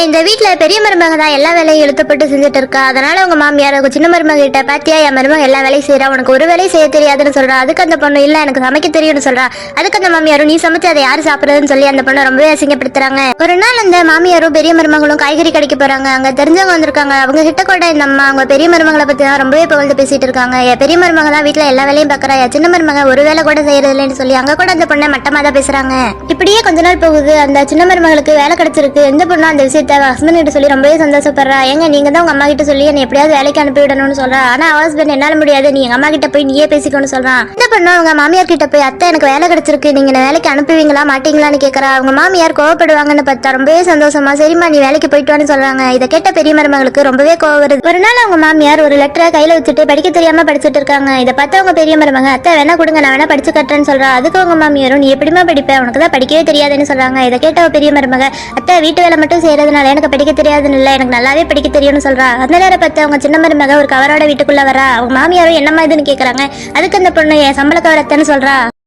இந்த வீட்டுல பெரிய மருமக தான் எல்லா வேலையும் இழுத்தப்பட்டு செஞ்சுட்டு இருக்கா. அதனால உங்க மாமியார் உங்க சின்ன மருமக கிட்ட பாத்தியா என் மருமக எல்லா வேலையும் செய்யறா, உனக்கு ஒரு வேலையும் செய்ய தெரியாதுன்னு சொல்றா. அதுக்கு அந்த பொண்ணு இல்ல எனக்கு சமைக்க தெரியும்னு சொல்றா. அதுக்கு அந்த மாமியாரும் நீ சமைச்சு அதை யாரு சாப்பிடுறதுன்னு சொல்லி அந்த பொண்ணை ரொம்பவே அசிங்கப்படுத்துறாங்க. ஒரு நாள் அந்த மாமியாரும் பெரிய மருமகளும் காய்கறி கடைக்கு போறாங்க. அங்க தெரிஞ்சவங்க வந்திருக்காங்க. அவங்க கிட்ட கூட இந்த அம்மா அவங்க பெரிய மருமகளை பத்தி தான் ரொம்பவே புகழ்ந்து பேசிட்டு இருக்காங்க. என் பெரிய மருமக தான் வீட்டுல எல்லா வேலையும் பாக்குறா, என் சின்ன மருமக ஒரு வேலை கூட செய்யறது இல்லைன்னு சொல்லி அங்க கூட அந்த பொண்ணை மட்டமா தான் பேசுறாங்க. இப்படியே கொஞ்ச நாள் போகுது. அந்த சின்ன மருமகளுக்கு வேலை கிடைச்சிருக்கு. எந்த பொண்ணு அந்த விஷயத்த ஹஸ்பண்ட் கிட்ட சொல்லி ரொம்பவே சந்தோஷப்படுறா. ஏங்க நீங்க தான் உங்க அம்மா கிட்ட சொல்லி என்ன எப்படியாவது வேலைக்கு அனுப்பி விடணும்னு சொல்றா. ஆனா ஹஸ்பண்ட் என்னால முடியாது, நீ எங்க அம்மா கிட்ட போய் நீயே பேசிக்கணும்னு சொல்றான். இந்த பொண்ணு அவங்க மாமியார் கிட்ட போய் அத்தை எனக்கு வேலை கிடைச்சிருக்கு, நீங்க வேலைக்கு அனுப்புவீங்களா மாட்டீங்களான்னு கேக்குறா. அவங்க மாமியார் கோவப்படுவாங்கன்னு பார்த்தா ரொம்பவே சந்தோஷமா சரிம்மா நீ வேலைக்கு போயிட்டு வான்னு சொல்றாங்க. இதை கேட்ட பெரிய மருமகளுக்கு ரொம்பவே கோவம் வருது. ஒரு நாள் அவங்க மாமியார் ஒரு லெட்டரை கையில வச்சுட்டு படிக்க தெரியாம படிச்சுட்டு இருக்காங்க. இதை பார்த்து அவங்க பெரிய மருமக அத்தை வேணா கொடுங்க நான் வேணா படிச்சு கட்டுறேன்னு சொல்றா. அதுக்கு அவங்க மாமியாரும் நீ எப்படிமா படிப்ப, உனக்கு தான் படிக்கவே தெரியாதுன்னு சொல்றாங்க. இதை கேட்ட பெரிய மருமக அத்தை வீட்டு வேலை மட்டும் செய்யறதுனால எனக்கு படிக்க தெரியாதுன்னு இல்ல, எனக்கு நல்லாவே படிக்க தெரியும்னு சொல்றா. அந்த நேரம் பார்த்து அவங்க சின்ன மருமக ஒரு கவரோட வீட்டுக்குள்ள வரா. அவங்க மாமியாரும் என்னமா இதுன்னு கேக்குறாங்க. அதுக்கு அந்த பொண்ணு என் சம்பள கவரத்தைன்னு சொல்றா.